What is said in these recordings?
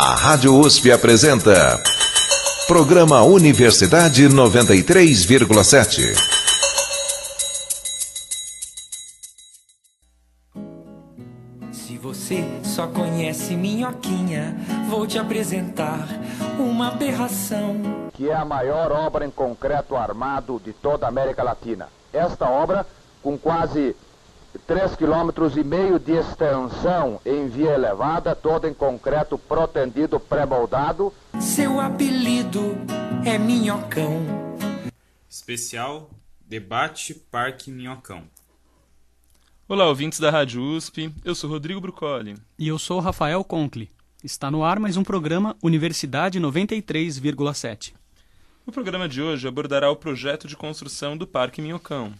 A Rádio USP apresenta Programa Universidade 93,7. Se você só conhece Minhoquinha, vou te apresentar uma aberração. Que é a maior obra em concreto armado de toda a América Latina. Esta obra, com quase 3,5 km de extensão em via elevada, toda em concreto protendido, pré-moldado. Seu apelido é Minhocão. Especial Debate Parque Minhocão. Olá, ouvintes da Rádio USP, eu sou Rodrigo Brucoli. E eu sou Rafael Conkle. Está no ar mais um programa Universidade 93,7. O programa de hoje abordará o projeto de construção do Parque Minhocão.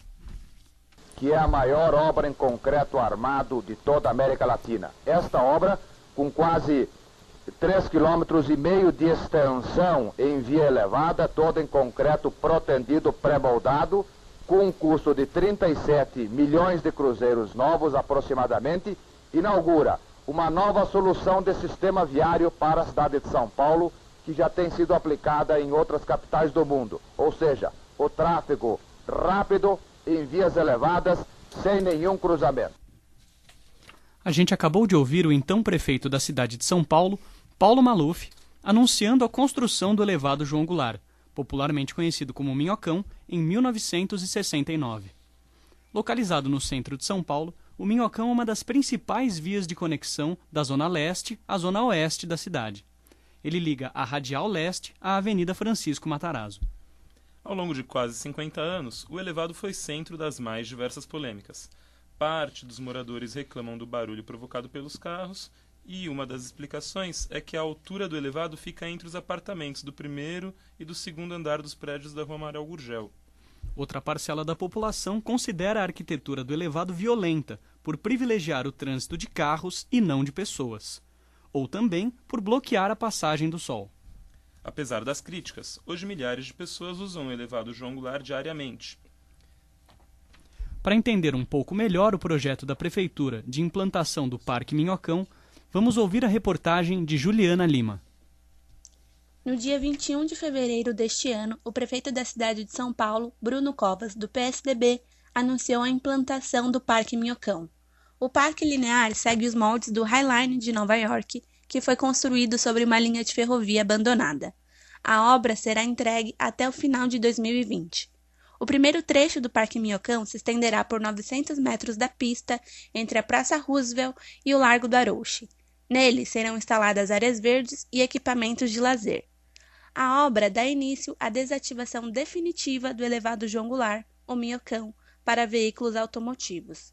Que é a maior obra em concreto armado de toda a América Latina. Esta obra, com quase 3,5 km de extensão em via elevada, toda em concreto protendido, pré-moldado, com um custo de 37 milhões de cruzeiros novos aproximadamente, inaugura uma nova solução de sistema viário para a cidade de São Paulo, que já tem sido aplicada em outras capitais do mundo. Ou seja, o tráfego rápido em vias elevadas, sem nenhum cruzamento. A gente acabou de ouvir o então prefeito da cidade de São Paulo, Paulo Maluf, anunciando a construção do elevado João Goulart, popularmente conhecido como Minhocão, em 1969. Localizado no centro de São Paulo, o Minhocão é uma das principais vias de conexão da Zona Leste à Zona Oeste da cidade. Ele liga a Radial Leste à Avenida Francisco Matarazzo. Ao longo de quase 50 anos, o elevado foi centro das mais diversas polêmicas. Parte dos moradores reclamam do barulho provocado pelos carros, e uma das explicações é que a altura do elevado fica entre os apartamentos do primeiro e do segundo andar dos prédios da Rua Amaral Gurgel. Outra parcela da população considera a arquitetura do elevado violenta, por privilegiar o trânsito de carros e não de pessoas, ou também por bloquear a passagem do sol. Apesar das críticas, hoje milhares de pessoas usam o elevado João Goulart diariamente. Para entender um pouco melhor o projeto da Prefeitura de implantação do Parque Minhocão, vamos ouvir a reportagem de Juliana Lima. No dia 21 de fevereiro deste ano, o prefeito da cidade de São Paulo, Bruno Covas, do PSDB, anunciou a implantação do Parque Minhocão. O parque linear segue os moldes do High Line de Nova York, que foi construído sobre uma linha de ferrovia abandonada. A obra será entregue até o final de 2020. O primeiro trecho do Parque Minhocão se estenderá por 900 metros da pista entre a Praça Roosevelt e o Largo do Arouche. Nele serão instaladas áreas verdes e equipamentos de lazer. A obra dá início à desativação definitiva do elevado João Goulart, o Minhocão, para veículos automotivos.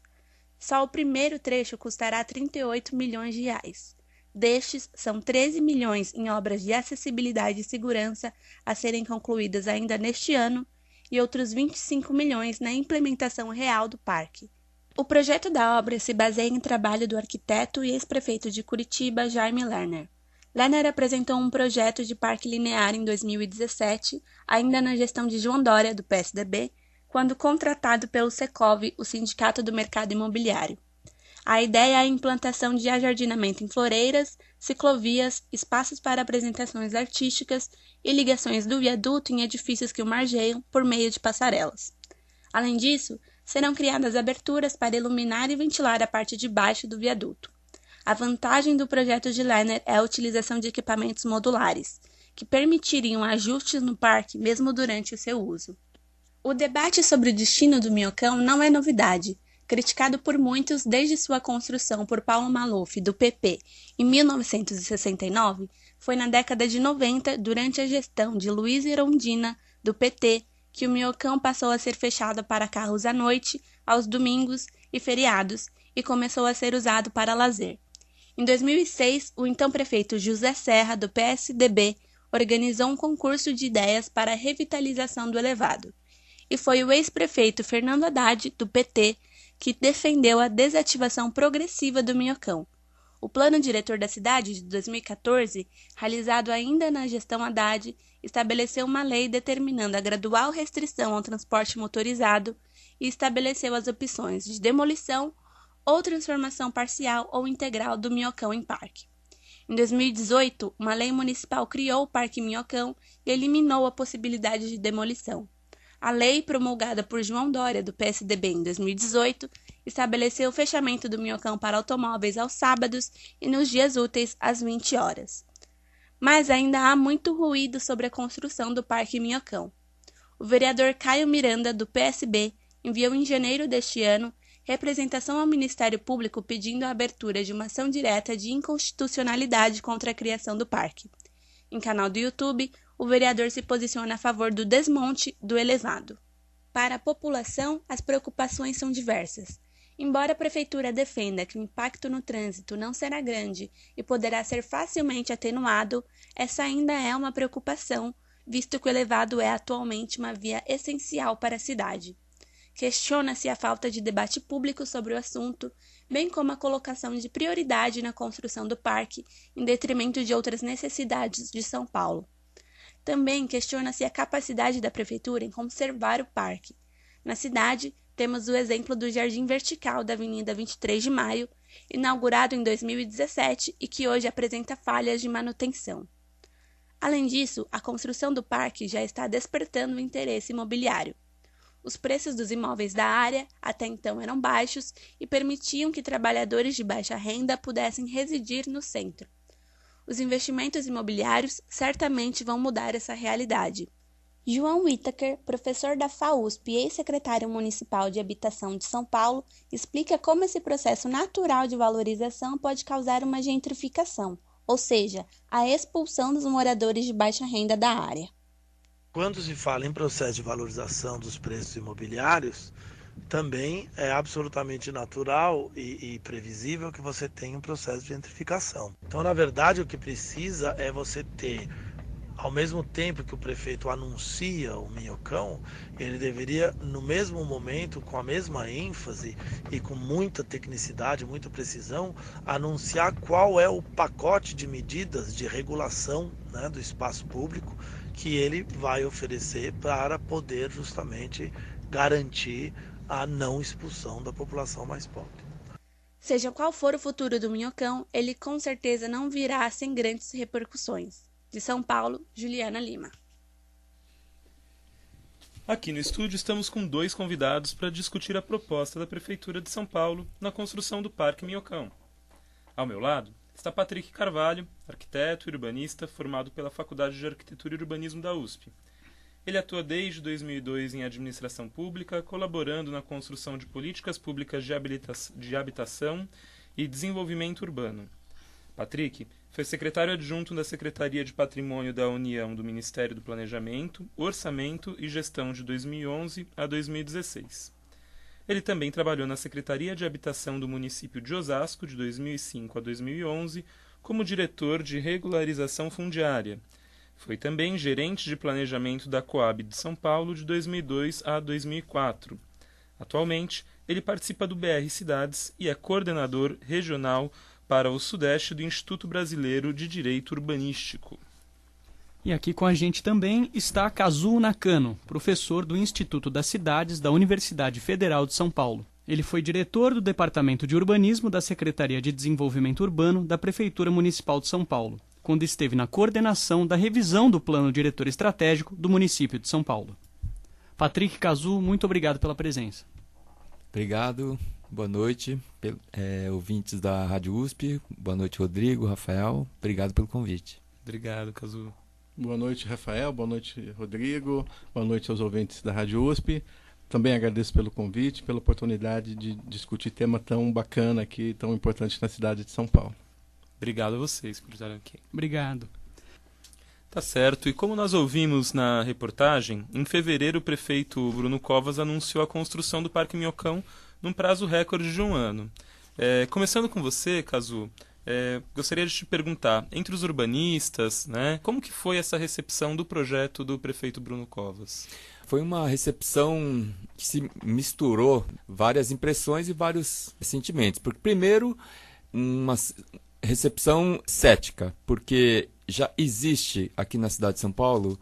Só o primeiro trecho custará 38 milhões de reais. Destes, são 13 milhões em obras de acessibilidade e segurança a serem concluídas ainda neste ano e outros 25 milhões na implementação real do parque. O projeto da obra se baseia em trabalho do arquiteto e ex-prefeito de Curitiba, Jaime Lerner. Lerner apresentou um projeto de parque linear em 2017, ainda na gestão de João Dória, do PSDB, quando contratado pelo Secov, o Sindicato do Mercado Imobiliário. A ideia é a implantação de ajardinamento em floreiras, ciclovias, espaços para apresentações artísticas e ligações do viaduto em edifícios que o margeiam por meio de passarelas. Além disso, serão criadas aberturas para iluminar e ventilar a parte de baixo do viaduto. A vantagem do projeto de Lerner é a utilização de equipamentos modulares, que permitiriam ajustes no parque mesmo durante o seu uso. O debate sobre o destino do Minhocão não é novidade. Criticado por muitos desde sua construção por Paulo Maluf, do PP, em 1969, foi na década de 90, durante a gestão de Luiz Erundina, do PT, que o Minhocão passou a ser fechado para carros à noite, aos domingos e feriados, e começou a ser usado para lazer. Em 2006, o então prefeito José Serra, do PSDB, organizou um concurso de ideias para a revitalização do elevado. E foi o ex-prefeito Fernando Haddad, do PT, que defendeu a desativação progressiva do Minhocão. O plano diretor da cidade de 2014, realizado ainda na gestão Haddad, estabeleceu uma lei determinando a gradual restrição ao transporte motorizado e estabeleceu as opções de demolição ou transformação parcial ou integral do Minhocão em parque. Em 2018, uma lei municipal criou o Parque Minhocão e eliminou a possibilidade de demolição. A lei, promulgada por João Dória, do PSDB, em 2018, estabeleceu o fechamento do Minhocão para automóveis aos sábados e nos dias úteis às 20 horas. Mas ainda há muito ruído sobre a construção do Parque Minhocão. O vereador Caio Miranda, do PSB, enviou em janeiro deste ano representação ao Ministério Público pedindo a abertura de uma ação direta de inconstitucionalidade contra a criação do parque. Em canal do YouTube, o vereador se posiciona a favor do desmonte do elevado. Para a população, as preocupações são diversas. Embora a Prefeitura defenda que o impacto no trânsito não será grande e poderá ser facilmente atenuado, essa ainda é uma preocupação, visto que o elevado é atualmente uma via essencial para a cidade. Questiona-se a falta de debate público sobre o assunto, bem como a colocação de prioridade na construção do parque, em detrimento de outras necessidades de São Paulo. Também questiona-se a capacidade da Prefeitura em conservar o parque. Na cidade, temos o exemplo do Jardim Vertical da Avenida 23 de Maio, inaugurado em 2017 e que hoje apresenta falhas de manutenção. Além disso, a construção do parque já está despertando o interesse imobiliário. Os preços dos imóveis da área até então eram baixos e permitiam que trabalhadores de baixa renda pudessem residir no centro. Os investimentos imobiliários certamente vão mudar essa realidade. João Whittaker, professor da FAUSP e ex-secretário municipal de Habitação de São Paulo, explica como esse processo natural de valorização pode causar uma gentrificação, ou seja, a expulsão dos moradores de baixa renda da área. Quando se fala em processo de valorização dos preços imobiliários, também é absolutamente natural e previsível que você tenha um processo de gentrificação. Então, na verdade, o que precisa é você ter, ao mesmo tempo que o prefeito anuncia o Minhocão, ele deveria, no mesmo momento, com a mesma ênfase e com muita tecnicidade, muita precisão, anunciar qual é o pacote de medidas de regulação, né, do espaço público que ele vai oferecer para poder justamente garantir a não expulsão da população mais pobre. Seja qual for o futuro do Minhocão, ele com certeza não virá sem grandes repercussões. De São Paulo, Juliana Lima. Aqui no estúdio estamos com 2 convidados para discutir a proposta da Prefeitura de São Paulo na construção do Parque Minhocão. Ao meu lado está Patrick Carvalho, arquiteto e urbanista formado pela Faculdade de Arquitetura e Urbanismo da USP. Ele atua desde 2002 em administração pública, colaborando na construção de políticas públicas de habitação e desenvolvimento urbano. Patrick foi secretário adjunto da Secretaria de Patrimônio da União do Ministério do Planejamento, Orçamento e Gestão de 2011 a 2016. Ele também trabalhou na Secretaria de Habitação do município de Osasco, de 2005 a 2011, como diretor de regularização fundiária. Foi também gerente de planejamento da Coab de São Paulo, de 2002 a 2004. Atualmente, ele participa do BR Cidades e é coordenador regional para o Sudeste do Instituto Brasileiro de Direito Urbanístico. E aqui com a gente também está Kazuo Nakano, professor do Instituto das Cidades da Universidade Federal de São Paulo. Ele foi diretor do Departamento de Urbanismo da Secretaria de Desenvolvimento Urbano da Prefeitura Municipal de São Paulo, quando esteve na coordenação da revisão do Plano Diretor Estratégico do município de São Paulo. Patrick, Kazuo, muito obrigado pela presença. Obrigado, boa noite, ouvintes da Rádio USP, boa noite Rodrigo, Rafael, obrigado pelo convite. Obrigado, Kazuo. Boa noite, Rafael, boa noite, Rodrigo, boa noite aos ouvintes da Rádio USP. Também agradeço pelo convite, pela oportunidade de discutir tema tão bacana aqui, tão importante na cidade de São Paulo. Obrigado a vocês por estarem aqui. Obrigado. Tá certo. E como nós ouvimos na reportagem, em fevereiro o prefeito Bruno Covas anunciou a construção do Parque Minhocão num prazo recorde de 1 ano. Começando com você, Kazuo, gostaria de te perguntar, entre os urbanistas, né, como que foi essa recepção do projeto do prefeito Bruno Covas? Foi uma recepção que se misturou várias impressões e vários sentimentos. Porque, primeiro, uma recepção cética, porque já existe aqui na cidade de São Paulo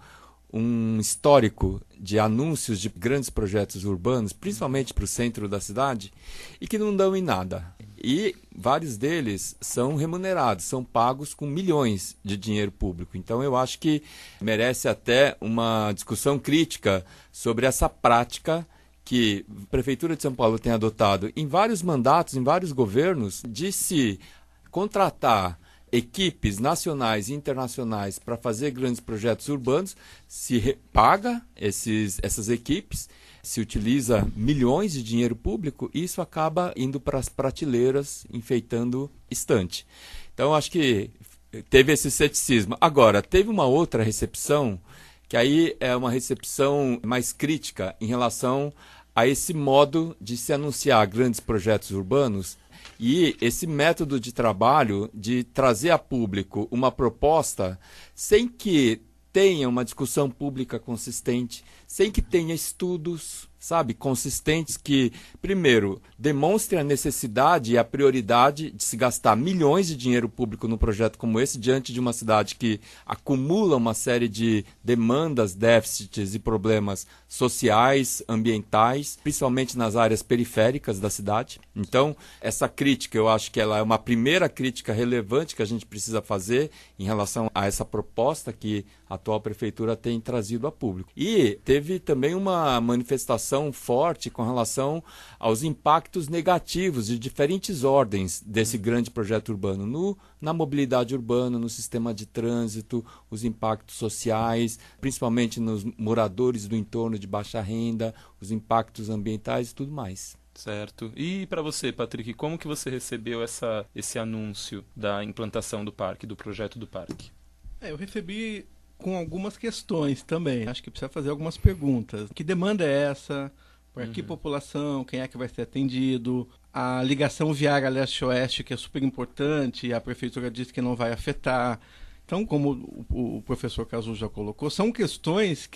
um histórico de anúncios de grandes projetos urbanos, principalmente para o centro da cidade, e que não dão em nada. E vários deles são remunerados, são pagos com milhões de dinheiro público. Então eu acho que merece até uma discussão crítica sobre essa prática que a Prefeitura de São Paulo tem adotado em vários mandatos, em vários governos, de se contratar equipes nacionais e internacionais para fazer grandes projetos urbanos, se paga essas equipes, se utiliza milhões de dinheiro público e isso acaba indo para as prateleiras, enfeitando estante. Então, acho que teve esse ceticismo. Agora, teve uma outra recepção, que aí é uma recepção mais crítica em relação a esse modo de se anunciar grandes projetos urbanos e esse método de trabalho de trazer a público uma proposta sem que tenha uma discussão pública consistente, sem que tenha estudos, consistentes que, primeiro, demonstrem a necessidade e a prioridade de se gastar milhões de dinheiro público num projeto como esse, diante de uma cidade que acumula uma série de demandas, déficits e problemas sociais, ambientais, principalmente nas áreas periféricas da cidade. Então, essa crítica, eu acho que ela é uma primeira crítica relevante que a gente precisa fazer em relação a essa proposta que a atual prefeitura tem trazido a público. E teve também uma manifestação forte com relação aos impactos negativos de diferentes ordens desse grande projeto urbano, na mobilidade urbana, no sistema de trânsito, os impactos sociais, principalmente nos moradores do entorno de baixa renda, os impactos ambientais e tudo mais. Certo. E para você, Patrick, como que você recebeu esse anúncio da implantação do parque, do projeto do parque? Eu recebi com algumas questões também. Acho que precisa fazer algumas perguntas. Que demanda é essa? Para que população? Quem é que vai ser atendido? A ligação viária leste-oeste, que é super importante, a prefeitura disse que não vai afetar. Então, como o professor Cazu já colocou, são questões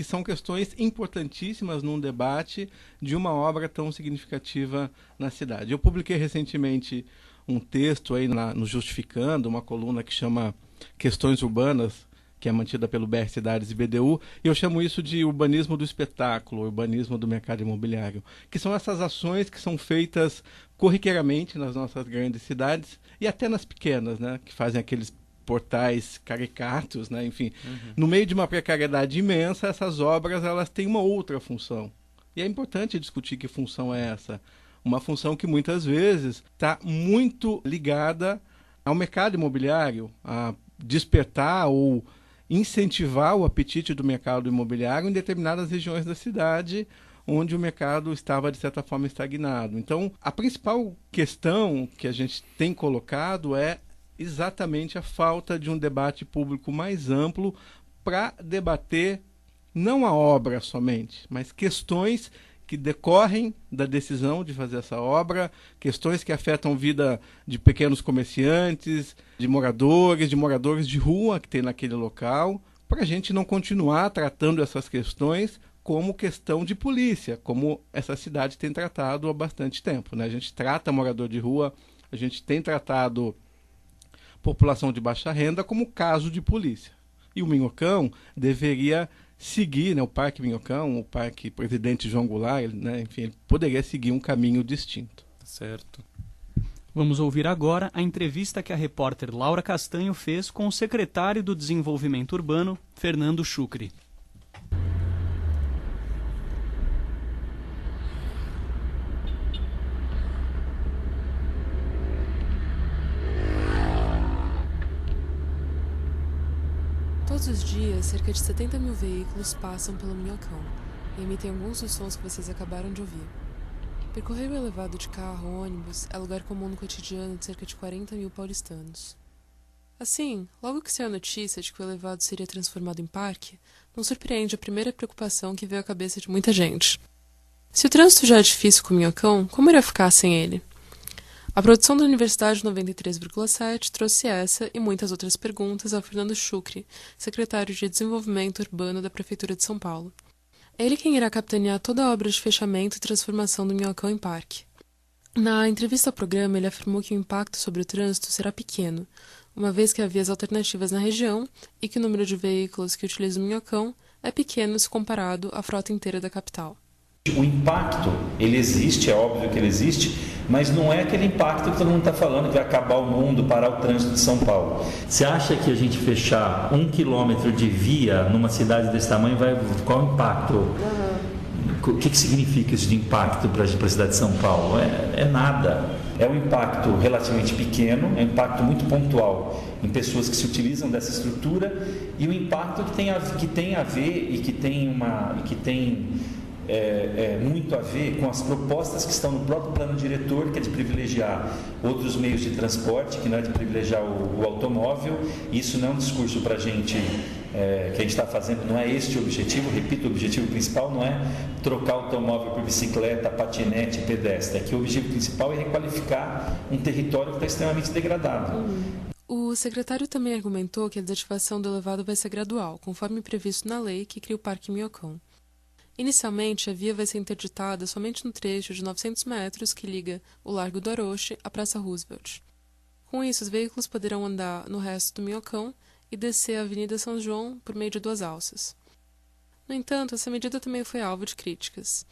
importantíssimas num debate de uma obra tão significativa na cidade. Eu publiquei recentemente um texto aí no Justificando, uma coluna que chama Questões Urbanas, que é mantida pelo BR Cidades e BDU, e eu chamo isso de urbanismo do espetáculo, urbanismo do mercado imobiliário, que são essas ações que são feitas corriqueiramente nas nossas grandes cidades e até nas pequenas, né, que fazem aqueles portais caricatos, né, enfim. No meio de uma precariedade imensa, essas obras elas têm uma outra função. E é importante discutir que função é essa. Uma função que muitas vezes está muito ligada ao mercado imobiliário, a despertar ou incentivar o apetite do mercado imobiliário em determinadas regiões da cidade onde o mercado estava, de certa forma, estagnado. Então, a principal questão que a gente tem colocado é exatamente a falta de um debate público mais amplo para debater não a obra somente, mas questões que decorrem da decisão de fazer essa obra, questões que afetam a vida de pequenos comerciantes, de moradores de rua que tem naquele local, para a gente não continuar tratando essas questões como questão de polícia, como essa cidade tem tratado há bastante tempo, né? A gente trata morador de rua, a gente tem tratado população de baixa renda como caso de polícia. E o Minhocão deveria seguir, né, o Parque Minhocão, o Parque Presidente João Goulart, né, enfim, ele poderia seguir um caminho distinto. Certo. Vamos ouvir agora a entrevista que a repórter Laura Castanho fez com o secretário do Desenvolvimento Urbano, Fernando Chucri. Todos os dias, cerca de 70 mil veículos passam pelo Minhocão e emitem alguns dos sons que vocês acabaram de ouvir. Percorrer o elevado de carro ou ônibus é lugar comum no cotidiano de cerca de 40 mil paulistanos. Assim, logo que saiu a notícia de que o elevado seria transformado em parque, não surpreende a primeira preocupação que veio à cabeça de muita gente. Se o trânsito já é difícil com o Minhocão, como iria ficar sem ele? A produção da Universidade 93,7 trouxe essa e muitas outras perguntas ao Fernando Chucri, secretário de Desenvolvimento Urbano da Prefeitura de São Paulo. É ele quem irá capitanear toda a obra de fechamento e transformação do Minhocão em parque. Na entrevista ao programa, ele afirmou que o impacto sobre o trânsito será pequeno, uma vez que há vias alternativas na região e que o número de veículos que utilizam o Minhocão é pequeno se comparado à frota inteira da capital. O impacto, ele existe, é óbvio que ele existe, mas não é aquele impacto que todo mundo está falando, que vai acabar o mundo, parar o trânsito de São Paulo. Você acha que a gente fechar 1 quilômetro de via numa cidade desse tamanho, qual o impacto? O que significa isso de impacto para a cidade de São Paulo? É nada. É um impacto relativamente pequeno, é um impacto muito pontual em pessoas que se utilizam dessa estrutura e o impacto que tem a ver e que tem muito a ver com as propostas que estão no próprio plano diretor, que é de privilegiar outros meios de transporte, que não é de privilegiar o automóvel. Isso não é um discurso para a gente, que a gente está fazendo, não é este o objetivo. Repito, o objetivo principal não é trocar automóvel por bicicleta, patinete, pedestre. Aqui o objetivo principal é requalificar um território que está extremamente degradado. O secretário também argumentou que a desativação do elevado vai ser gradual, conforme previsto na lei que cria o Parque Minhocão. Inicialmente, a via vai ser interditada somente no trecho de 900 metros que liga o Largo do Orochi à Praça Roosevelt. Com isso, os veículos poderão andar no resto do Minhocão e descer a Avenida São João por meio de 2 alças. No entanto, essa medida também foi alvo de críticas.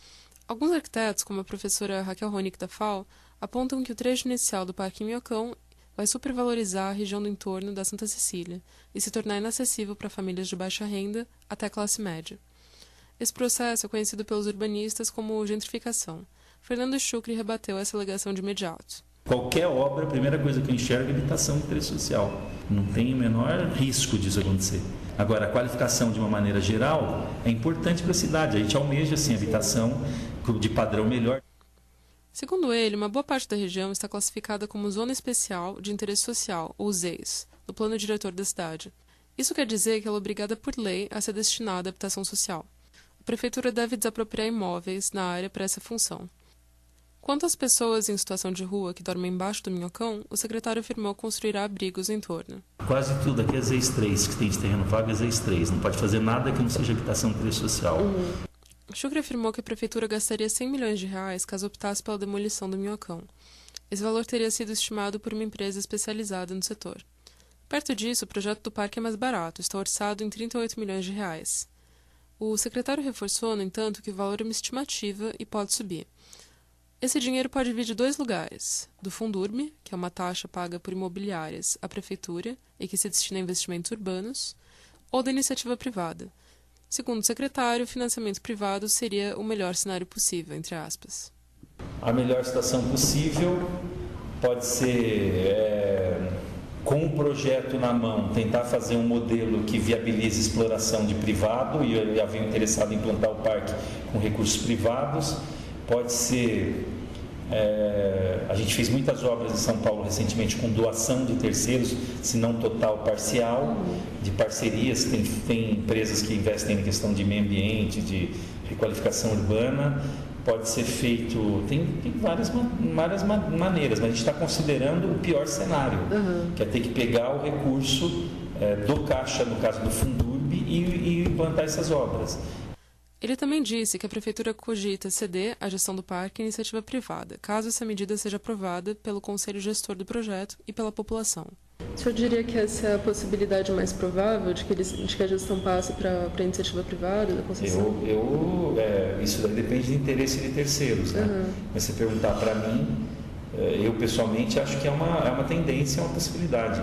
Alguns arquitetos, como a professora Raquel Ronick da FAO, apontam que o trecho inicial do Parque Minhocão vai supervalorizar a região do entorno da Santa Cecília e se tornar inacessível para famílias de baixa renda até a classe média. Esse processo é conhecido pelos urbanistas como gentrificação. Fernando Chucri rebateu essa alegação de imediato. Qualquer obra, a primeira coisa que eu enxergo é habitação de interesse social. Não tem o menor risco disso acontecer. Agora, a qualificação de uma maneira geral é importante para a cidade. A gente almeja, assim, habitação de padrão melhor. Segundo ele, uma boa parte da região está classificada como Zona Especial de Interesse Social, ou ZEIS, no plano diretor da cidade. Isso quer dizer que ela é obrigada por lei a ser destinada à habitação social. A prefeitura deve desapropriar imóveis na área para essa função. Quanto às pessoas em situação de rua que dormem embaixo do Minhocão, o secretário afirmou que construirá abrigos em torno. Quase tudo aqui é ZEIS 3, que tem de terreno vago é ZEIS 3. Não pode fazer nada que não seja habitação de interesse social. Chucri afirmou que a prefeitura gastaria R$100 milhões caso optasse pela demolição do Minhocão. Esse valor teria sido estimado por uma empresa especializada no setor. Perto disso, o projeto do parque é mais barato, está orçado em R$38 milhões. O secretário reforçou, no entanto, que o valor é uma estimativa e pode subir. Esse dinheiro pode vir de 2 lugares: do Fundurb, que é uma taxa paga por imobiliárias à prefeitura e que se destina a investimentos urbanos, ou da iniciativa privada. Segundo o secretário, o financiamento privado seria o melhor cenário possível, entre aspas. A melhor situação possível pode ser, com um projeto na mão, tentar fazer um modelo que viabilize exploração de privado, e havia interessado em implantar o parque com recursos privados. Pode ser... a gente fez muitas obras em São Paulo recentemente com doação de terceiros, se não total, parcial, de parcerias. Tem empresas que investem em questão de meio ambiente, de requalificação urbana. Pode ser feito... Tem várias maneiras, mas a gente está considerando o pior cenário, que é ter que pegar o recurso do caixa, no caso do Fundurb, e implantar essas obras. Ele também disse que a prefeitura cogita ceder a gestão do parque à iniciativa privada, caso essa medida seja aprovada pelo conselho gestor do projeto e pela população. O senhor diria que essa é a possibilidade mais provável de que a gestão passe para a iniciativa privada da concessão? Isso daí depende do interesse de terceiros, né? Mas se perguntar para mim, eu pessoalmente acho que é uma tendência, é uma possibilidade.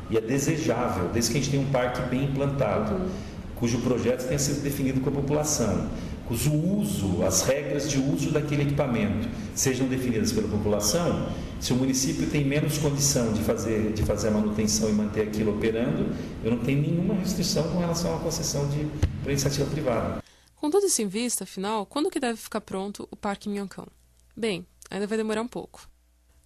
E é desejável, desde que a gente tenha um parque bem implantado, cujo projeto tenha sido definido com a população, cujo uso, as regras de uso daquele equipamento sejam definidas pela população. Se o município tem menos condição de fazer a manutenção e manter aquilo operando, eu não tenho nenhuma restrição com relação à concessão para iniciativa privada. Com tudo isso em vista, afinal, quando que deve ficar pronto o Parque Minhocão? Bem, ainda vai demorar um pouco.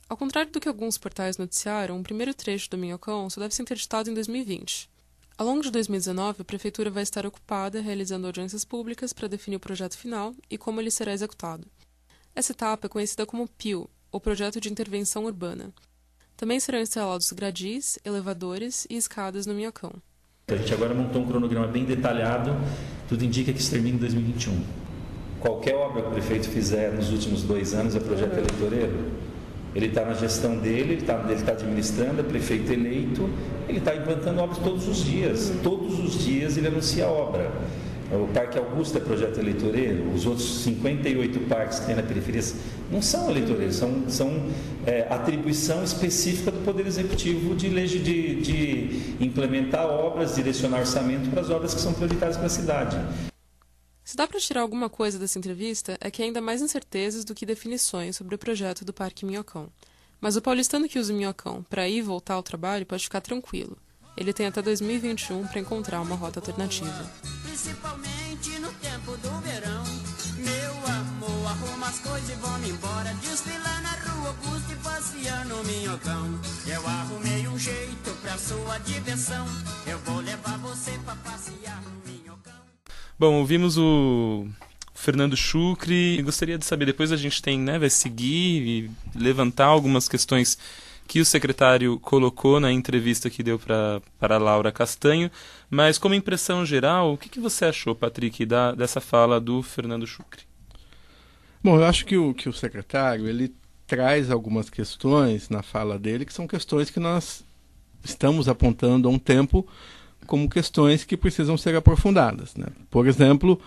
Ao contrário do que alguns portais noticiaram, o primeiro trecho do Minhocão só deve ser interditado em 2020. Ao longo de 2019, a Prefeitura vai estar ocupada realizando audiências públicas para definir o projeto final e como ele será executado. Essa etapa é conhecida como PIU, ou Projeto de Intervenção Urbana. Também serão instalados gradis, elevadores e escadas no Minhocão. A gente agora montou um cronograma bem detalhado, tudo indica que isso termina em 2021. Qualquer obra que o prefeito fizer nos últimos 2 anos é projeto eleitoreiro. Ele está na gestão dele, ele está administrando, é prefeito eleito, ele está implantando obras todos os dias. Todos os dias ele anuncia a obra. O Parque Augusta é projeto eleitoreiro, os outros 58 parques que tem na periferia não são eleitoreiros, são atribuição específica do Poder Executivo de implementar obras, direcionar orçamento para as obras que são prioritárias para a cidade. Se dá para tirar alguma coisa dessa entrevista, é que há ainda mais incertezas do que definições sobre o projeto do Parque Minhocão. Mas o paulistano que usa o Minhocão para ir e voltar ao trabalho pode ficar tranquilo. Ele tem até 2021 para encontrar uma rota alternativa. Principalmente no tempo do verão, meu amor, arruma as coisas e vamos embora, desfilar na Rua Augusta e passear no Minhocão. Eu arrumei um jeito pra sua diversão, eu vou levar você pra passear no Minhocão. Bom, ouvimos o Fernando Chucre. Gostaria de saber, depois a gente vai seguir e levantar algumas questões que o secretário colocou na entrevista que deu para Laura Castanho, mas como impressão geral, o que você achou, Patrick, dessa fala do Fernando Chucre? Bom, eu acho que o secretário ele traz algumas questões na fala dele, que são questões que nós estamos apontando há um tempo como questões que precisam ser aprofundadas, né? Por exemplo,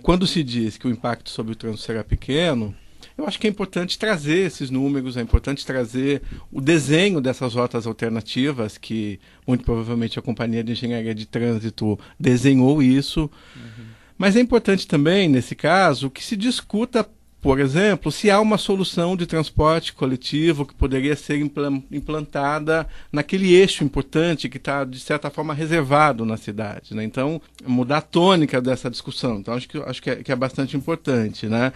quando se diz que o impacto sobre o trânsito será pequeno, eu acho que é importante trazer esses números, é importante trazer o desenho dessas rotas alternativas, que muito provavelmente a Companhia de Engenharia de Trânsito desenhou isso. Uhum. Mas é importante também, nesse caso, que se discuta, por exemplo, se há uma solução de transporte coletivo que poderia ser implantada naquele eixo importante que está, de certa forma, reservado na cidade, né? Então, mudar a tônica dessa discussão. Então, acho que é bastante importante, né?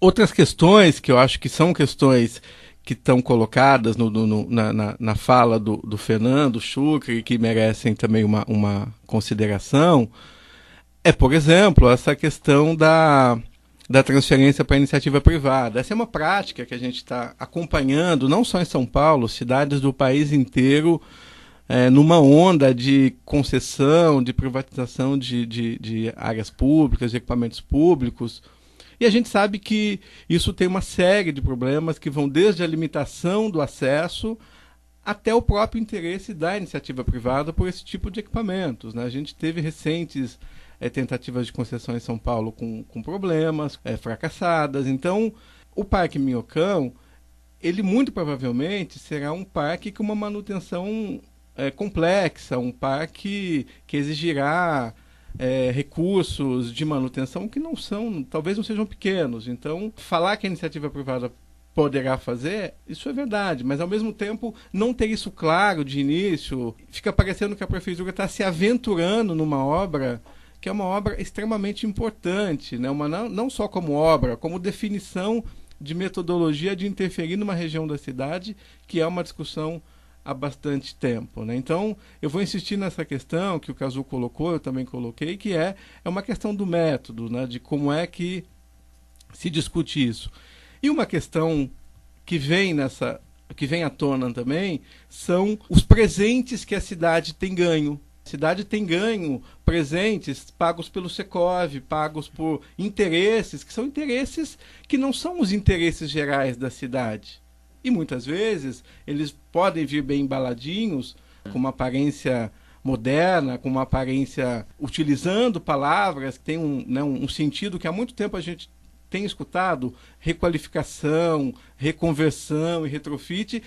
Outras questões que eu acho que são questões que estão colocadas na fala do Fernando Chucre, que merecem também uma consideração, por exemplo, essa questão da transferência para a iniciativa privada. Essa é uma prática que a gente está acompanhando, não só em São Paulo, cidades do país inteiro, numa onda de concessão, de privatização de áreas públicas, de equipamentos públicos. E a gente sabe que isso tem uma série de problemas que vão desde a limitação do acesso até o próprio interesse da iniciativa privada por esse tipo de equipamentos, né? A gente teve recentes tentativas de concessão em São Paulo com problemas, fracassadas. Então, o Parque Minhocão, ele muito provavelmente será um parque com uma manutenção complexa, um parque que exigirá recursos de manutenção que talvez não sejam pequenos. Então, falar que a iniciativa privada poderá fazer, isso é verdade, mas ao mesmo tempo não ter isso claro de início, fica parecendo que a prefeitura está se aventurando numa obra que é uma obra extremamente importante, né? Não só como obra, como definição de metodologia de interferir numa região da cidade, que é uma discussão há bastante tempo, né? Então, eu vou insistir nessa questão que o Cazu colocou, eu também coloquei, que é uma questão do método, né? De como é que se discute isso. E uma questão que vem à tona também são os presentes que a cidade tem ganho. A cidade tem ganho presentes pagos pelo Secov, pagos por interesses, que são interesses que não são os interesses gerais da cidade. E muitas vezes eles podem vir bem embaladinhos, com uma aparência moderna, com uma aparência utilizando palavras que têm um sentido que há muito tempo a gente tem escutado, requalificação, reconversão e retrofit,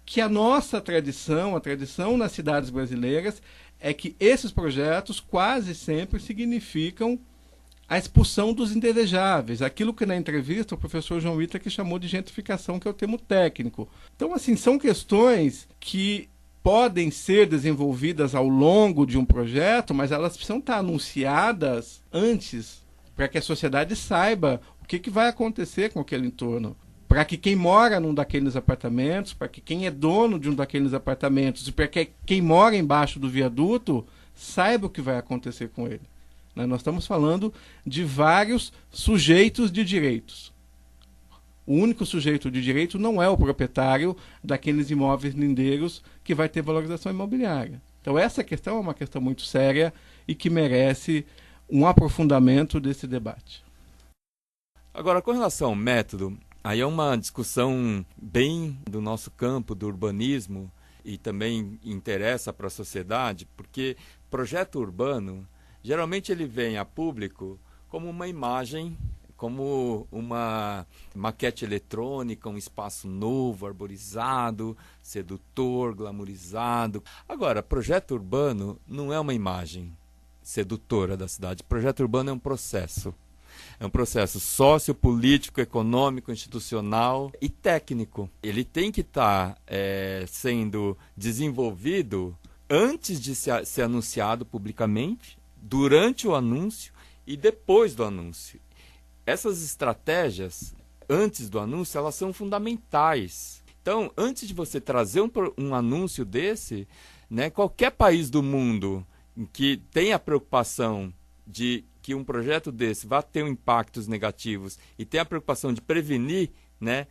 que a nossa tradição, a tradição nas cidades brasileiras, é que esses projetos quase sempre significam a expulsão dos indesejáveis, aquilo que na entrevista o professor João Ita que chamou de gentrificação, que é o termo técnico. Então, assim, são questões que podem ser desenvolvidas ao longo de um projeto, mas elas precisam estar anunciadas antes, para que a sociedade saiba o que vai acontecer com aquele entorno. Para que quem mora num daqueles apartamentos, para que quem é dono de um daqueles apartamentos, e para que quem mora embaixo do viaduto saiba o que vai acontecer com ele. Nós estamos falando de vários sujeitos de direitos. O único sujeito de direito não é o proprietário daqueles imóveis lindeiros que vai ter valorização imobiliária. Então essa questão é uma questão muito séria e que merece um aprofundamento desse debate. Agora, com relação ao método, aí é uma discussão bem do nosso campo, do urbanismo, e também interessa para a sociedade, porque projeto urbano, geralmente ele vem a público como uma imagem, como uma maquete eletrônica, um espaço novo, arborizado, sedutor, glamourizado. Agora, projeto urbano não é uma imagem sedutora da cidade. Projeto urbano é um processo. É um processo sociopolítico, econômico, institucional e técnico. Ele tem que estar sendo desenvolvido antes de ser anunciado publicamente, durante o anúncio e depois do anúncio. Essas estratégias, antes do anúncio, elas são fundamentais. Então, antes de você trazer um anúncio desse, né, qualquer país do mundo que tenha a preocupação de que um projeto desse vá ter impactos negativos e tem a preocupação de prevenir, né,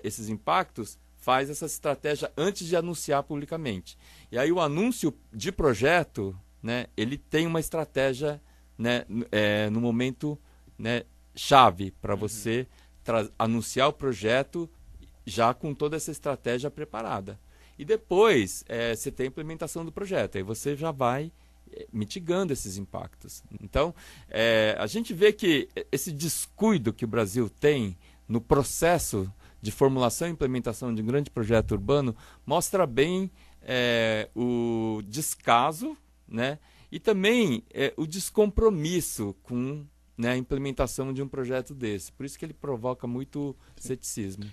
esses impactos, faz essa estratégia antes de anunciar publicamente. E aí o anúncio de projeto, né, ele tem uma estratégia, né, no momento, né, chave para você anunciar o projeto já com toda essa estratégia preparada. E depois você tem a implementação do projeto, aí você já vai mitigando esses impactos. Então, a gente vê que esse descuido que o Brasil tem no processo de formulação e implementação de um grande projeto urbano mostra bem o descaso, né, e também o descompromisso com, né, a implementação de um projeto desse. Por isso que ele provoca muito ceticismo.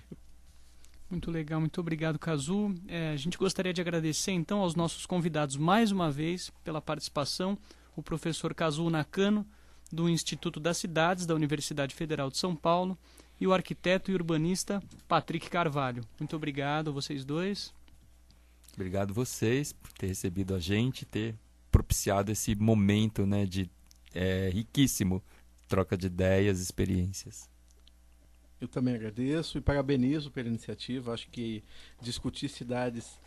Muito legal, muito obrigado, Kazu. A gente gostaria de agradecer então aos nossos convidados mais uma vez pela participação, o professor Kazu Nakano, do Instituto das Cidades da Universidade Federal de São Paulo, e o arquiteto e urbanista Patrick Carvalho. Muito obrigado a vocês dois. Obrigado vocês por ter recebido a gente, ter propiciado esse momento, né, de riquíssimo troca de ideias e experiências. Eu também agradeço e parabenizo pela iniciativa. Acho que discutir cidades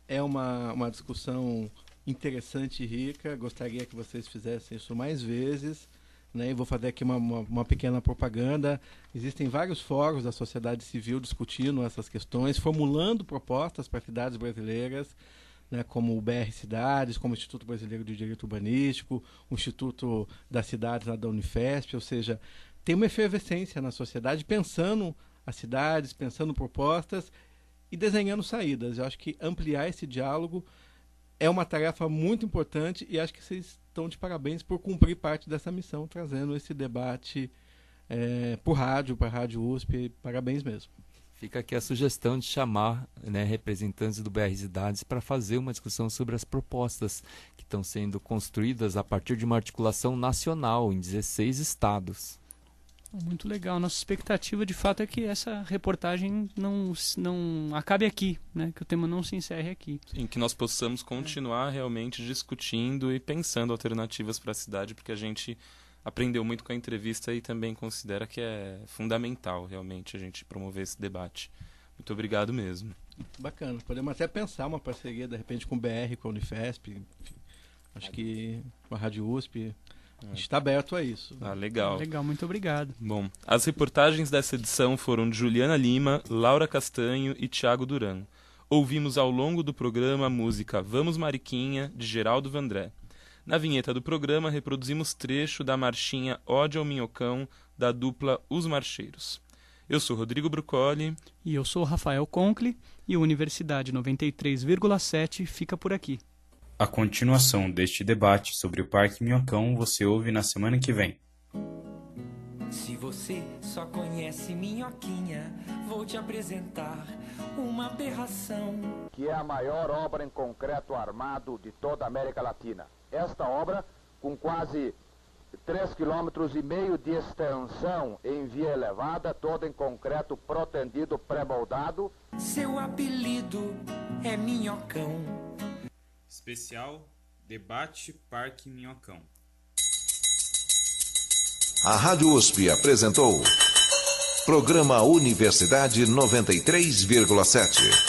é uma discussão interessante e rica. Gostaria que vocês fizessem isso mais vezes, né? E vou fazer aqui uma pequena propaganda. Existem vários fóruns da sociedade civil discutindo essas questões, formulando propostas para cidades brasileiras, né, como o BR Cidades, como o Instituto Brasileiro de Direito Urbanístico, o Instituto das Cidades lá da Unifesp, ou seja, tem uma efervescência na sociedade pensando as cidades, pensando propostas e desenhando saídas. Eu acho que ampliar esse diálogo é uma tarefa muito importante e acho que vocês estão de parabéns por cumprir parte dessa missão, trazendo esse debate para a Rádio USP. Parabéns mesmo. Fica aqui a sugestão de chamar, né, representantes do BR Cidades para fazer uma discussão sobre as propostas que estão sendo construídas a partir de uma articulação nacional em 16 estados. Muito legal. Nossa expectativa, de fato, é que essa reportagem não acabe aqui, né? Que o tema não se encerre aqui. Sim, que nós possamos continuar realmente discutindo e pensando alternativas para a cidade, porque a gente aprendeu muito com a entrevista e também considera que é fundamental realmente a gente promover esse debate. Muito obrigado mesmo. Bacana. Podemos até pensar uma parceria, de repente, com o BR, com a Unifesp. Enfim, acho que com a Rádio USP. A gente está aberto a isso. Legal. Legal, muito obrigado. Bom, as reportagens dessa edição foram de Juliana Lima, Laura Castanho e Thiago Duran. Ouvimos ao longo do programa a música Vamos Mariquinha, de Geraldo Vandré. Na vinheta do programa, reproduzimos trecho da marchinha Ode ao Minhocão, da dupla Os Marcheiros. Eu sou Rodrigo Brucoli. E eu sou Rafael Conkle, e o Universidade 93,7 fica por aqui. A continuação deste debate sobre o Parque Minhocão você ouve na semana que vem. Se você só conhece Minhoquinha, vou te apresentar uma aberração. Que é a maior obra em concreto armado de toda a América Latina. Esta obra, com quase 3,5 km de extensão em via elevada, toda em concreto protendido, pré-moldado. Seu apelido é Minhocão. Especial Debate Parque Minhocão. A Rádio USP apresentou Programa Universidade 93,7.